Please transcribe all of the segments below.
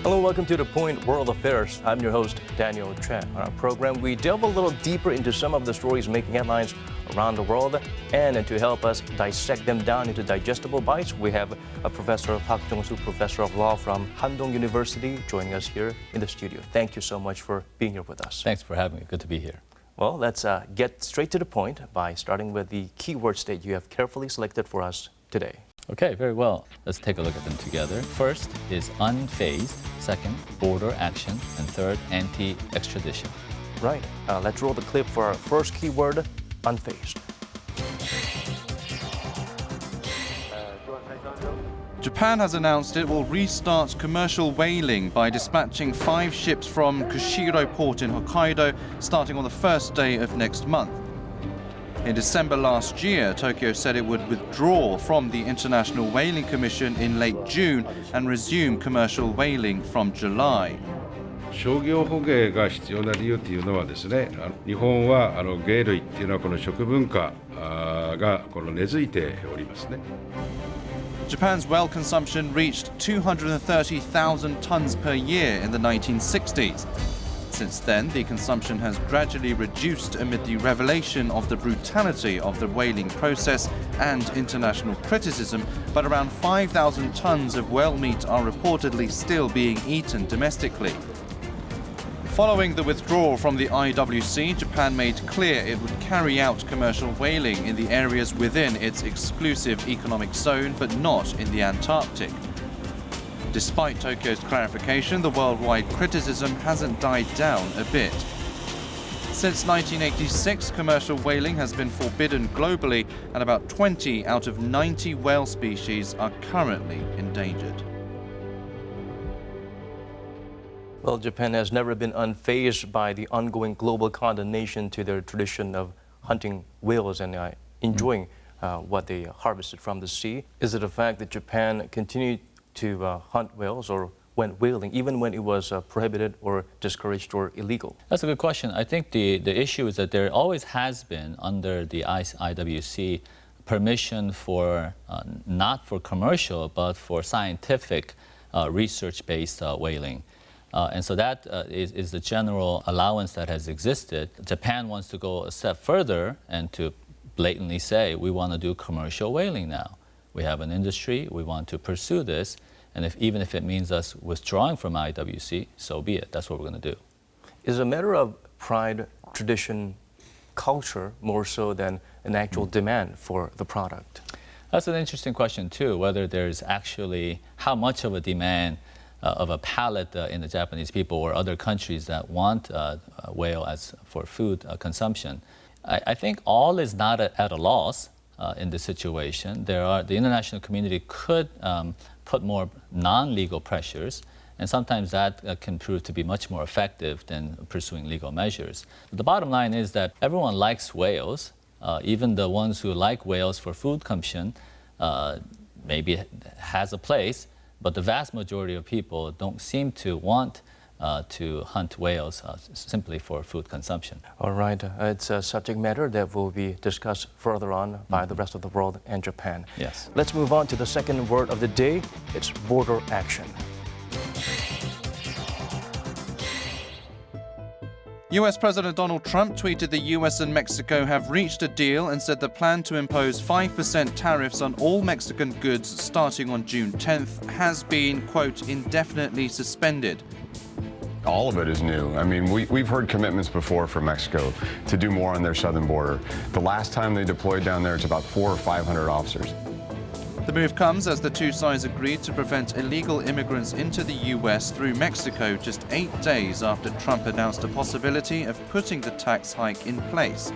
Hello, welcome to The Point World Affairs. I'm your host, Daniel Chen. On our program, we delve a little deeper into some of the stories making headlines around the world. And to help us dissect them down into digestible bites, we have a Professor Park Jong-soo, Professor of Law from Handong University, joining us here in the studio. Thank you so much for being here with us. Thanks for having me. Good to be here. Well, let's get straight to the point by starting with the keywords that you have carefully selected for us today. Okay, very well. Let's take a look at them together. First is unfazed. Second, border action. And third, anti-extradition. Right. Let's roll the clip for our first keyword, unfazed. Japan has announced it will restart commercial whaling by dispatching 5 ships from Kushiro port in Hokkaido starting on the first day of next month. In December last year, Tokyo said it would withdraw from the International Whaling Commission in late June and resume commercial whaling from July. 商業捕鯨が必要な理由というのはですね、日本は鯨類っていうのはこの食文化が根付いておりますね。Japan's whale consumption reached 230,000 tons per year in the 1960s. Since then, the consumption has gradually reduced amid the revelation of the brutality of the whaling process and international criticism, but around 5,000 tons of whale meat are reportedly still being eaten domestically. Following the withdrawal from the IWC, Japan made clear it would carry out commercial whaling in the areas within its exclusive economic zone, but not in the Antarctic. Despite Tokyo's clarification, the worldwide criticism hasn't died down a bit. Since 1986, commercial whaling has been forbidden globally, and about 20 out of 90 whale species are currently endangered. Well, Japan has never been unfazed by the ongoing global condemnation to their tradition of hunting whales and enjoying what they harvested from the sea. Is it a fact that Japan continued to hunt whales or went whaling even when it was prohibited or discouraged or illegal? That's a good question. I think the issue is that there always has been under the IWC permission for not for commercial but for scientific research-based whaling. And so that is the general allowance that has existed. Japan wants to go a step further and to blatantly say, we want to do commercial whaling now. We have an industry, we want to pursue this, and even if it means us withdrawing from IWC, so be it. That's what we're going to do. Is it a matter of pride, tradition, culture, more so than an actual demand for the product? That's an interesting question, too, whether there's actually how much of a demand of a palate in the Japanese people or other countries that want whale as for food consumption. I think all is not at a loss. In this situation, the international community could put more non-legal pressures, and sometimes that can prove to be much more effective than pursuing legal measures. But the bottom line is that everyone likes whales, even the ones who like whales for food consumption maybe has a place, but the vast majority of people don't seem to want to hunt whales simply for food consumption. All right. It's a subject matter that will be discussed further on by the rest of the world and Japan. Yes. Let's move on to the second word of the day. It's border action. US President Donald Trump tweeted the US and Mexico have reached a deal and said the plan to impose 5% tariffs on all Mexican goods starting on June 10th has been, quote, indefinitely suspended. All of it is new. I mean, we've heard commitments before from Mexico to do more on their southern border. The last time they deployed down there, it's about 400 or 500 officers. The move comes as the two sides agreed to prevent illegal immigrants into the US through Mexico just 8 days after Trump announced a possibility of putting the tax hike in place.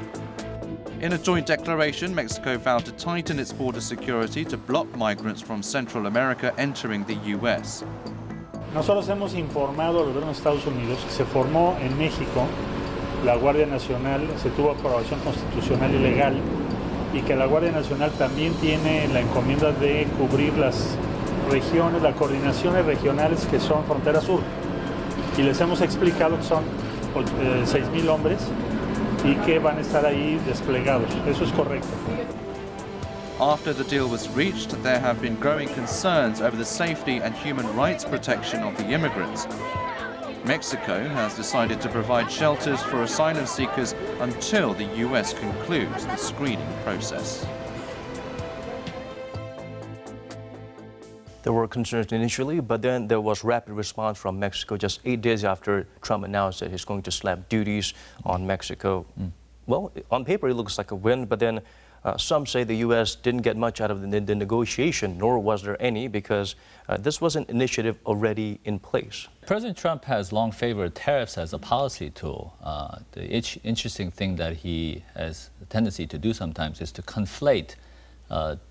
In a joint declaration, Mexico vowed to tighten its border security to block migrants from Central America entering the US. Nosotros hemos informado al gobierno de Estados Unidos que se formó en México la Guardia Nacional, se tuvo aprobación constitucional y legal, y que la Guardia Nacional también tiene la encomienda de cubrir las regiones, las coordinaciones regionales que son frontera sur. Y les hemos explicado que son 6,000 hombres y que van a estar ahí desplegados. Eso es correcto. After the deal was reached, there have been growing concerns over the safety and human rights protection of the immigrants. Mexico has decided to provide shelters for asylum seekers until the U.S. concludes the screening process. There were concerns initially, but then there was rapid response from Mexico just 8 days after Trump announced that he's going to slap duties on Mexico. Well, on paper, it looks like a win, but then some say the U.S. didn't get much out of the negotiation, nor was there any, because this was an initiative already in place. President Trump has long favored tariffs as a policy tool. The interesting thing that he has a tendency to do sometimes is to conflate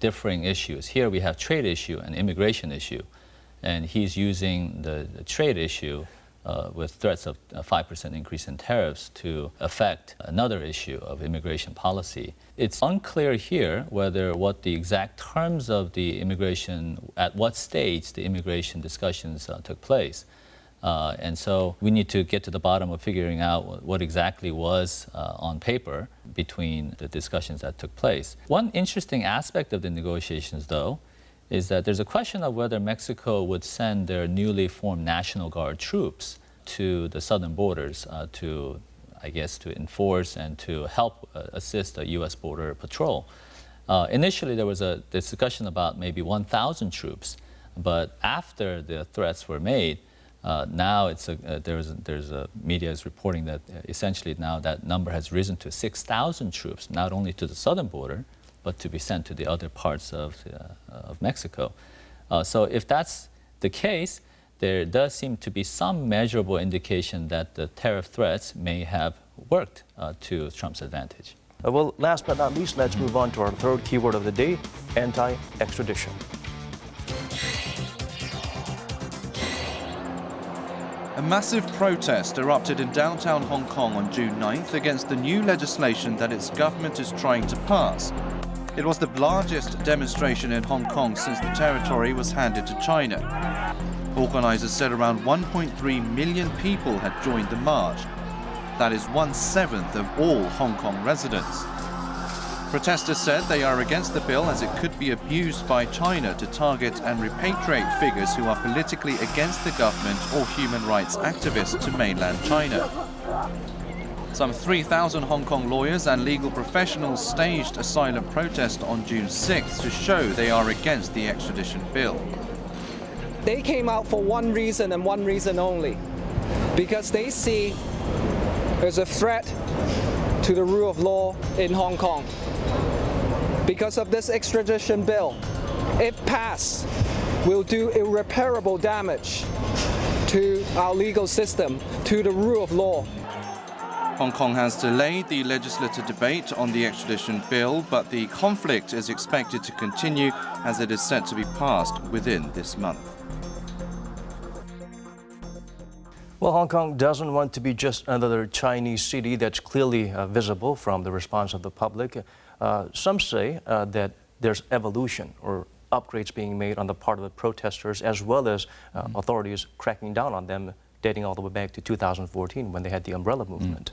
differing issues. Here we have trade issue and immigration issue, and he's using the trade issue with threats of a 5% increase in tariffs to affect another issue of immigration policy. It's unclear here whether what the exact terms of the immigration, at what stage the immigration discussions took place. And so we need to get to the bottom of figuring out what exactly was on paper between the discussions that took place. One interesting aspect of the negotiations, though, is that there's a question of whether Mexico would send their newly formed National Guard troops to the southern borders to enforce and to help assist the U.S. border patrol. Initially, there was a discussion about maybe 1,000 troops, but after the threats were made, now media is reporting that essentially now that number has risen to 6,000 troops, not only to the southern border, but to be sent to the other parts of Mexico. So if that's the case, there does seem to be some measurable indication that the tariff threats may have worked to Trump's advantage. Well, last but not least, let's move on to our third keyword of the day, anti-extradition. A massive protest erupted in downtown Hong Kong on June 9th against the new legislation that its government is trying to pass. It was the largest demonstration in Hong Kong since the territory was handed to China. Organizers said around 1.3 million people had joined the march. That is 1/7 of all Hong Kong residents. Protesters said they are against the bill as it could be abused by China to target and repatriate figures who are politically against the government or human rights activists to mainland China. Some 3,000 Hong Kong lawyers and legal professionals staged a silent protest on June 6th to show they are against the extradition bill. They came out for one reason and one reason only, because they see there's a threat to the rule of law in Hong Kong. Because of this extradition bill, if passed, will do irreparable damage to our legal system, to the rule of law. Hong Kong has delayed the legislative debate on the extradition bill, but the conflict is expected to continue as it is set to be passed within this month. Well, Hong Kong doesn't want to be just another Chinese city that's clearly visible from the response of the public. Some say that there's evolution or upgrades being made on the part of the protesters, as well as authorities cracking down on them, dating all the way back to 2014 when they had the umbrella movement.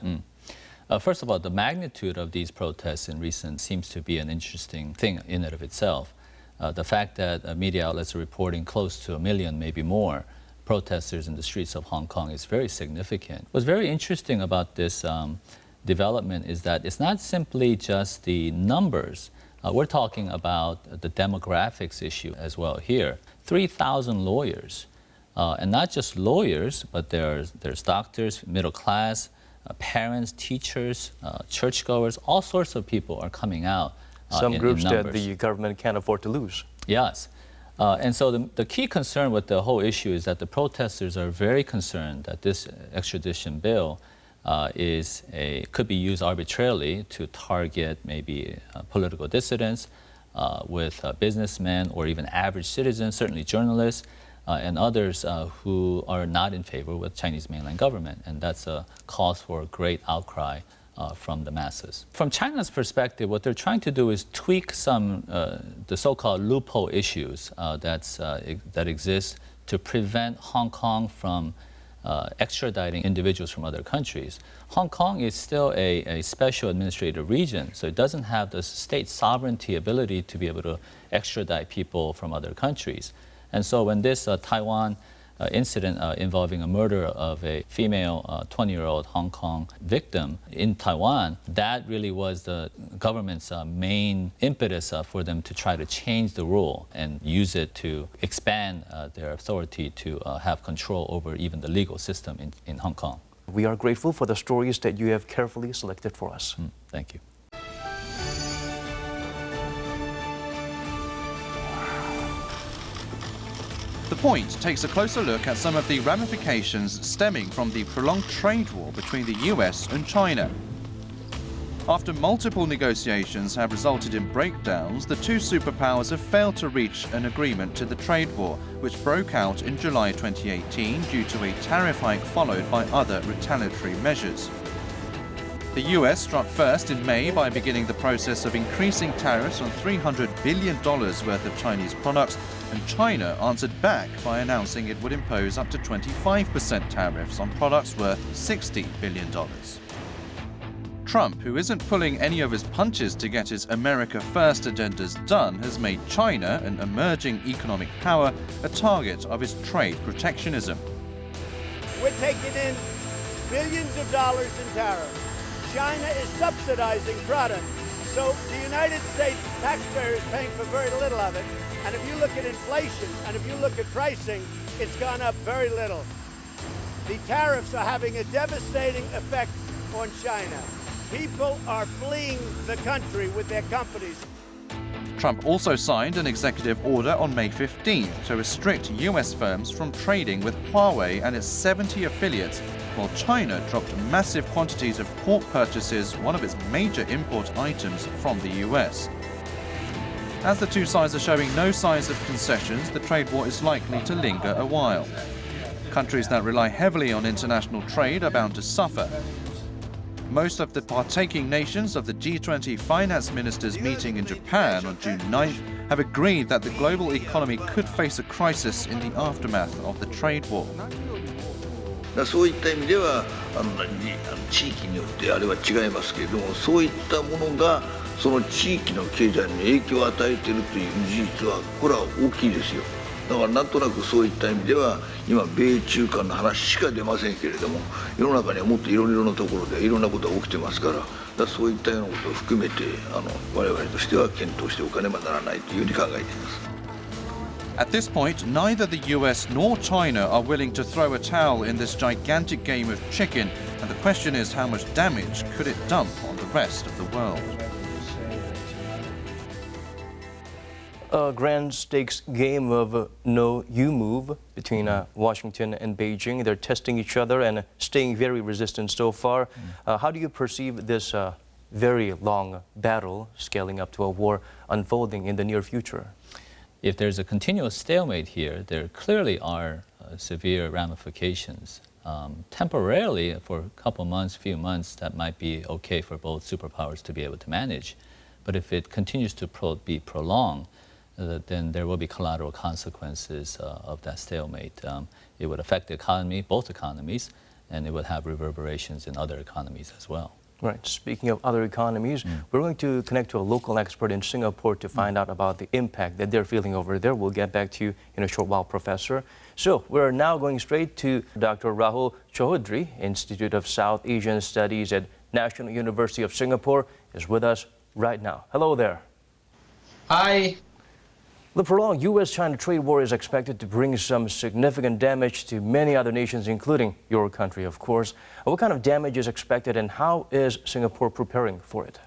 First of all, the magnitude of these protests in recent seems to be an interesting thing in and of itself. The fact that media outlets are reporting close to 1 million, maybe more, protesters in the streets of Hong Kong is very significant. What's very interesting about this development is that it's not simply just the numbers. We're talking about the demographics issue as well here. 3,000 lawyers, and not just lawyers, but there's doctors, middle class, parents, teachers, churchgoers, all sorts of people are coming out. Some groups in that the government can't afford to lose. Yes. And so the key concern with the whole issue is that the protesters are very concerned that this extradition bill could be used arbitrarily to target maybe political dissidents with businessmen or even average citizens, certainly journalists, and others who are not in favor with Chinese mainland government. And that's a cause for a great outcry from the masses. From China's perspective, what they're trying to do is tweak some the so-called loophole issues that exist to prevent Hong Kong from extraditing individuals from other countries. Hong Kong is still a special administrative region, so it doesn't have the state sovereignty ability to be able to extradite people from other countries. And so when this Taiwan incident involving a murder of a female 20-year-old Hong Kong victim in Taiwan, that really was the government's main impetus for them to try to change the rule and use it to expand their authority to have control over even the legal system in Hong Kong. We are grateful for the stories that you have carefully selected for us. Thank you. The Point takes a closer look at some of the ramifications stemming from the prolonged trade war between the US and China. After multiple negotiations have resulted in breakdowns, the two superpowers have failed to reach an agreement to the trade war, which broke out in July 2018 due to a tariff hike followed by other retaliatory measures. The US struck first in May by beginning the process of increasing tariffs on $300 billion worth of Chinese products, and China answered back by announcing it would impose up to 25% tariffs on products worth $60 billion. Trump, who isn't pulling any of his punches to get his America First agendas done, has made China, an emerging economic power, a target of his trade protectionism. We're taking in billions of dollars in tariffs. China is subsidizing product. So the United States taxpayer is paying for very little of it. And if you look at inflation and if you look at pricing, it's gone up very little. The tariffs are having a devastating effect on China. People are fleeing the country with their companies. Trump also signed an executive order on May 15th to restrict US firms from trading with Huawei and its 70 affiliates, while China dropped massive quantities of pork purchases, one of its major import items from the US. As the two sides are showing no signs of concessions, the trade war is likely to linger a while. Countries that rely heavily on international trade are bound to suffer. Most of the partaking nations of the G20 finance ministers meeting in Japan on June 9th have agreed that the global economy could face a crisis in the aftermath of the trade war. そういった意味では地域によってあれは違いますけれども、そういったものがその地域の経済に影響を与えているという事実はこれは大きいですよ。だからなんとなくそういった意味では今米中間の話しか出ませんけれども、世の中にはもっといろいろなところでいろんなことが起きてますから、そういったようなことを含めて我々としては検討しておかねばならないというふうに考えています。At this point, neither the US nor China are willing to throw a towel in this gigantic game of chicken, and the question is how much damage could it dump on the rest of the world? A grand stakes game of no you move between Washington and Beijing. They're testing each other and staying very resistant so far. How do you perceive this very long battle scaling up to a war unfolding in the near future? If there's a continuous stalemate here, there clearly are severe ramifications. Temporarily, for a couple months, few months, that might be okay for both superpowers to be able to manage. But if it continues to be prolonged, then there will be collateral consequences of that stalemate. It would affect the economy, both economies, and it would have reverberations in other economies as well. Right. Speaking of other economies, we're going to connect to a local expert in Singapore to find out about the impact that they're feeling over there. We'll get back to you in a short while, Professor. So we're now going straight to Dr. Rahul Chaudhry, Institute of South Asian Studies at National University of Singapore, is with us right now. Hello there. Hi. The prolonged U.S.-China trade war is expected to bring some significant damage to many other nations, including your country, of course. What kind of damage is expected, and how is Singapore preparing for it?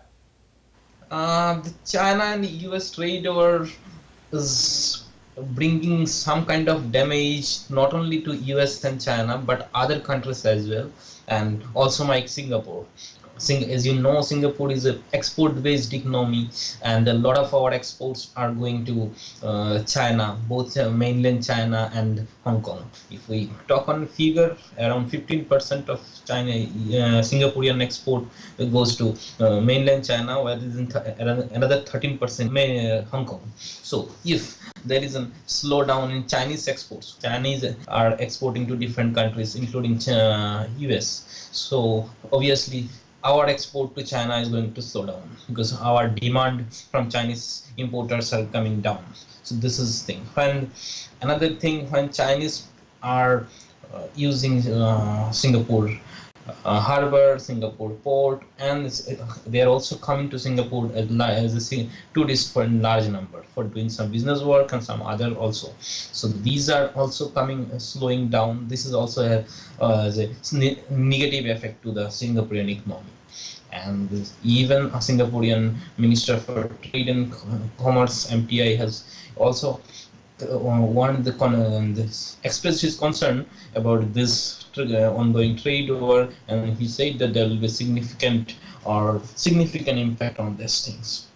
The China and U.S. trade war is bringing some kind of damage not only to U.S. and China, but other countries as well, and also like Singapore. As you know, Singapore is an export-based economy, and a lot of our exports are going to China, both mainland China and Hong Kong. If we talk on figure, around 15% of Singaporean export goes to mainland China, whereas another 13% Hong Kong. So if there is a slowdown in Chinese exports. Chinese are exporting to different countries, including U.S. So obviously, our export to China is going to slow down because our demand from Chinese importers are coming down. So this is the thing. And another thing, when Chinese are using Singapore harbor, Singapore port, and they are also coming to Singapore as a tourist for a large number for doing some business work and some other also. So these are also slowing down. This is also a negative effect to the Singaporean economy. And even a Singaporean Minister for Trade and Commerce, MTI, has also expressed his concern about this ongoing trade war, and he said that there will be significant impact on these things.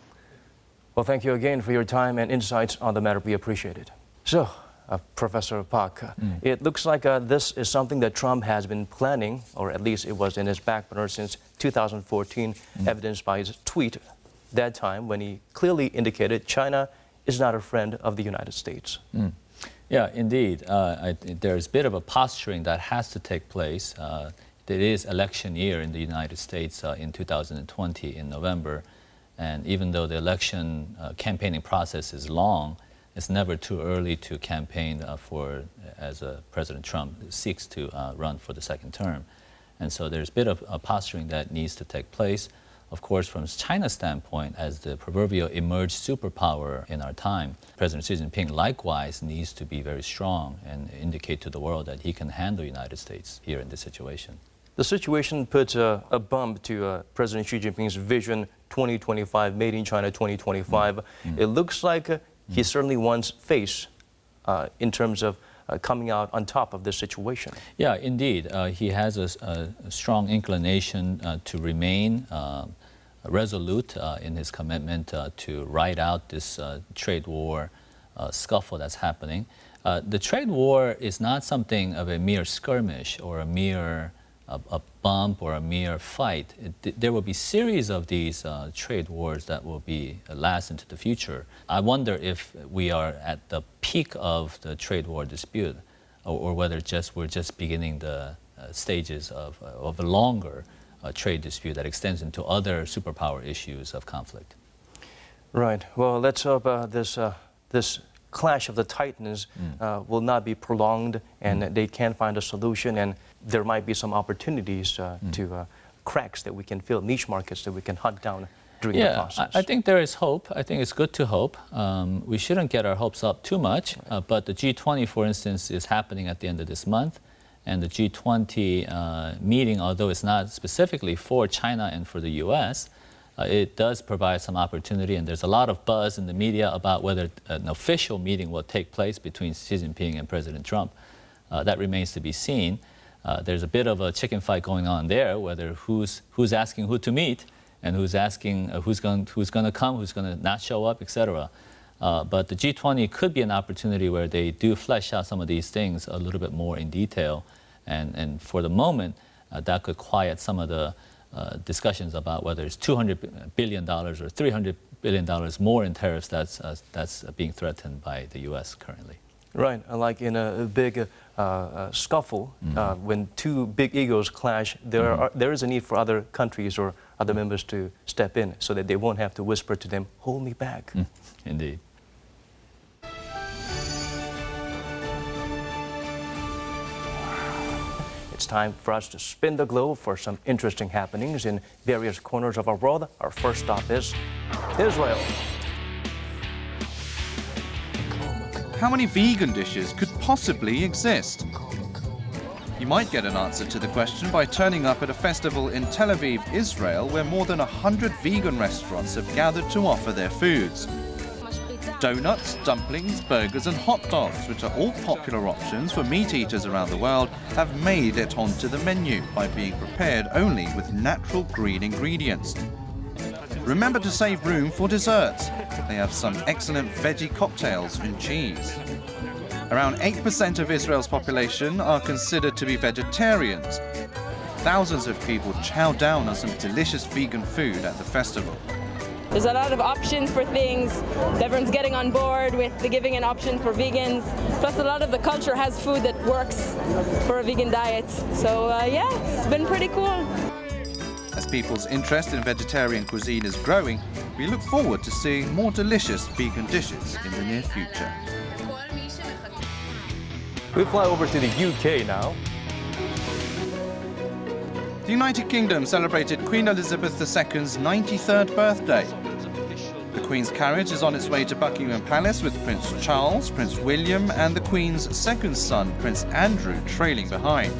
Well, thank you again for your time and insights on the matter. We appreciate it. So, Professor Park, it looks like this is something that Trump has been planning, or at least it was in his back burner since 2014, evidenced by his tweet that time when he clearly indicated China is not a friend of the United States. Yeah, indeed. There's a bit of a posturing that has to take place. It is election year in the United States in 2020 in November. And even though the election campaigning process is long, it's never too early to campaign as President Trump seeks to run for the second term. And so there's a bit of posturing that needs to take place. Of course, from China's standpoint, as the proverbial emerged superpower in our time, President Xi Jinping likewise needs to be very strong and indicate to the world that he can handle the United States here in this situation. The situation puts a bump to President Xi Jinping's Vision 2025, Made in China 2025. It looks like he certainly wants face in terms of coming out on top of this situation. Yeah, indeed. He has a strong inclination to remain resolute in his commitment to ride out this trade war scuffle that's happening. The trade war is not something of a mere skirmish or a mere a bump or a mere fight. There will be series of these trade wars that will last into the future. I wonder if we are at the peak of the trade war dispute, or whether we're just beginning the stages of a longer trade dispute that extends into other superpower issues of conflict. Right. Well, let's hope this clash of the titans will not be prolonged, and they can find a solution, and there might be some opportunities to cracks that we can fill, niche markets that we can hunt down during the process. I think there is hope. I think it's good to hope. We shouldn't get our hopes up too much, but the G20, for instance, is happening at the end of this month, and the G20 meeting, although it's not specifically for China and for the U.S., it does provide some opportunity, and there's a lot of buzz in the media about whether an official meeting will take place between Xi Jinping and President Trump. That remains to be seen. There's a bit of a chicken fight going on there, whether who's asking who to meet, and who's asking who's going to come, who's going to not show up, etc. But the G20 could be an opportunity where they do flesh out some of these things a little bit more in detail, and for the moment, that could quiet some of the discussions about whether it's $200 billion or $300 billion more in tariffs that's being threatened by the U.S. currently. Right, like in a big scuffle, when two big egos clash, there is a need for other countries or other members to step in so that they won't have to whisper to them, "Hold me back." Indeed. It's time for us to spin the globe for some interesting happenings in various corners of our world. Our first stop is Israel. How many vegan dishes could possibly exist? You might get an answer to the question by turning up at a festival in Tel Aviv, Israel, where more than 100 vegan restaurants have gathered to offer their foods. Donuts, dumplings, burgers and hot dogs, which are all popular options for meat eaters around the world, have made it onto the menu by being prepared only with natural green ingredients. Remember to save room for desserts. They have some excellent veggie cocktails and cheese. Around 8% of Israel's population are considered to be vegetarians. Thousands of people chow down on some delicious vegan food at the festival. There's a lot of options for things. Everyone's getting on board with the giving an option for vegans. Plus, a lot of the culture has food that works for a vegan diet. So yeah, it's been pretty cool. As people's interest in vegetarian cuisine is growing, we look forward to seeing more delicious vegan dishes in the near future. We fly over to the UK now. The United Kingdom celebrated Queen Elizabeth II's 93rd birthday. The Queen's carriage is on its way to Buckingham Palace with Prince Charles, Prince William and the Queen's second son, Prince Andrew, trailing behind.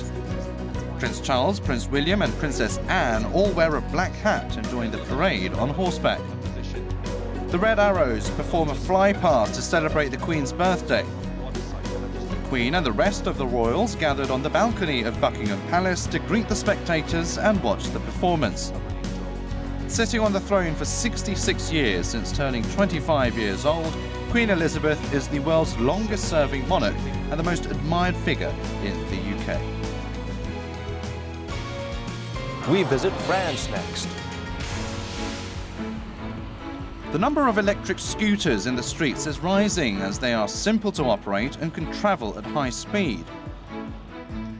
Prince Charles, Prince William and Princess Anne all wear a black hat and join the parade on horseback. The Red Arrows perform a fly-past to celebrate the Queen's birthday. The Queen and the rest of the royals gathered on the balcony of Buckingham Palace to greet the spectators and watch the performance. Sitting on the throne for 66 years since turning 25 years old, Queen Elizabeth is the world's longest-serving monarch and the most admired figure in the UK. We visit France next. The number of electric scooters in the streets is rising as they are simple to operate and can travel at high speed.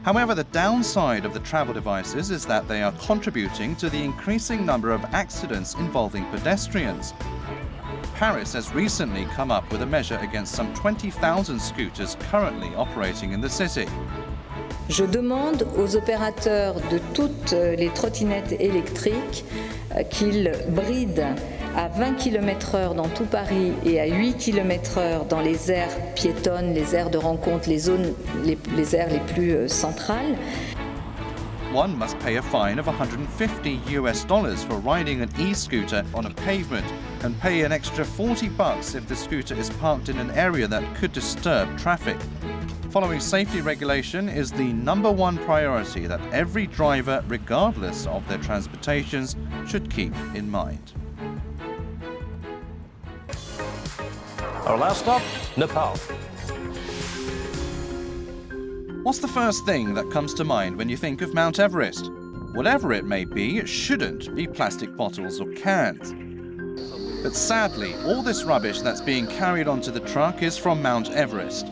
However, the downside of the travel devices is that they are contributing to the increasing number of accidents involving pedestrians. Paris has recently come up with a measure against some 20,000 scooters currently operating in the city. Je demande aux opérateurs de toutes les trottinettes électriques qu'ils brident à 20 km/h dans tout Paris et à 8 km/h dans les aires piétonnes, les aires de rencontre, les aires les plus centrales. One must pay a fine of $150 US for riding an e-scooter on a pavement and pay an extra $40 if the scooter is parked in an area that could disturb traffic. Following safety regulation is the #1 priority that every driver, regardless of their transportations, should keep in mind. Our last stop, Nepal. What's the first thing that comes to mind when you think of Mount Everest? Whatever it may be, it shouldn't be plastic bottles or cans. But sadly, all this rubbish that's being carried onto the truck is from Mount Everest.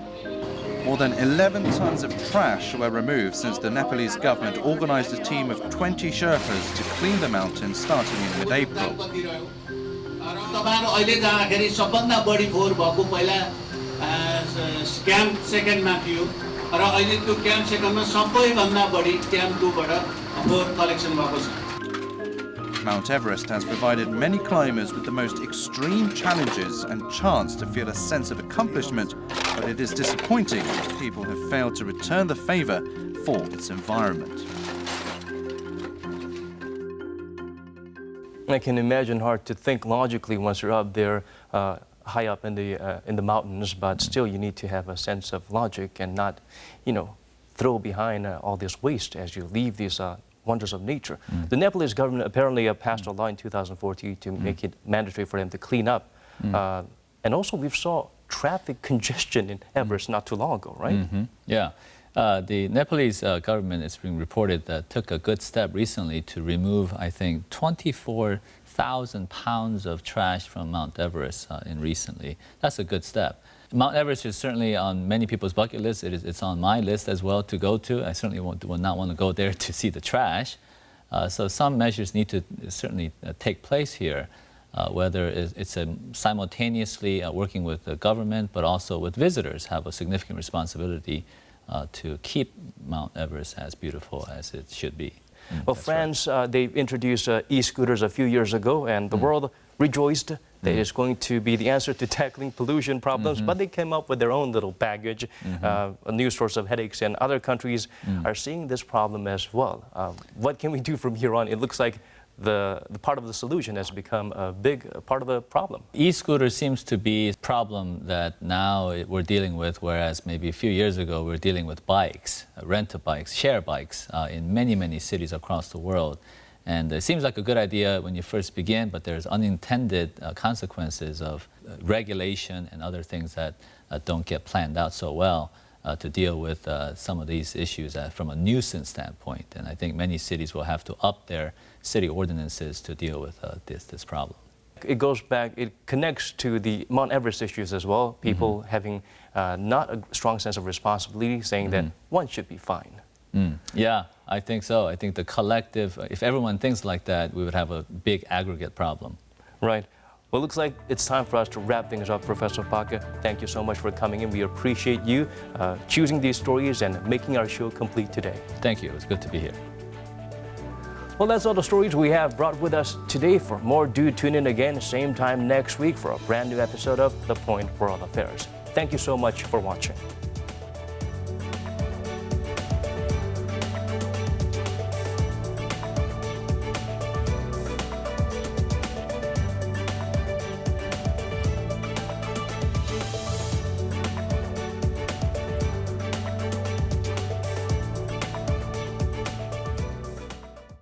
More than 11 tons of trash were removed since the Nepalese government organized a team of 20 Sherpas to clean the mountain starting in mid-April. Mount Everest has provided many climbers with the most extreme challenges and chance to feel a sense of accomplishment, but it is disappointing that people have failed to return the favor for its environment. I can imagine hard to think logically once you're up there, high up in the mountains, but still you need to have a sense of logic and not, throw behind all this waste as you leave these wonders of nature. The Nepalese government apparently passed a law in 2014 to make it mandatory for them to clean up. And also we saw traffic congestion in Everest not too long ago, right? Yeah. The Nepalese government, it's been reported, that took a good step recently to remove, I think, 24,000 pounds of trash from Mount Everest recently. That's a good step. Mount Everest is certainly on many people's bucket list. It's on my list as well to go to. I certainly would not want to go there to see the trash. So some measures need to certainly take place here, whether it's simultaneously working with the government, but also with visitors have a significant responsibility to keep Mount Everest as beautiful as it should be. Well, France, they introduced e-scooters a few years ago, and the world rejoiced that it's going to be the answer to tackling pollution problems, but they came up with their own little baggage, a new source of headaches, and other countries are seeing this problem as well. What can we do from here on? It looks like the part of the solution has become a big part of the problem. E-scooter seems to be a problem that now we're dealing with, whereas maybe a few years ago we were dealing with bikes, rent-a-bikes, share bikes in many, many cities across the world. And it seems like a good idea when you first begin, but there's unintended consequences of regulation and other things that don't get planned out so well to deal with some of these issues from a nuisance standpoint. And I think many cities will have to up their city ordinances to deal with this problem. it goes back, it connects to the Mount Everest issues as well. People having not a strong sense of responsibility, saying that one should be fine. Yeah, I think so. I think the collective, if everyone thinks like that, we would have a big aggregate problem. Right. Well, it looks like it's time for us to wrap things up, Professor Parker. Thank you so much for coming in. We appreciate you choosing these stories and making our show complete today. Thank you. It was good to be here. Well, that's all the stories we have brought with us today. For more, do tune in again, same time next week for a brand new episode of The Point World Affairs. Thank you so much for watching.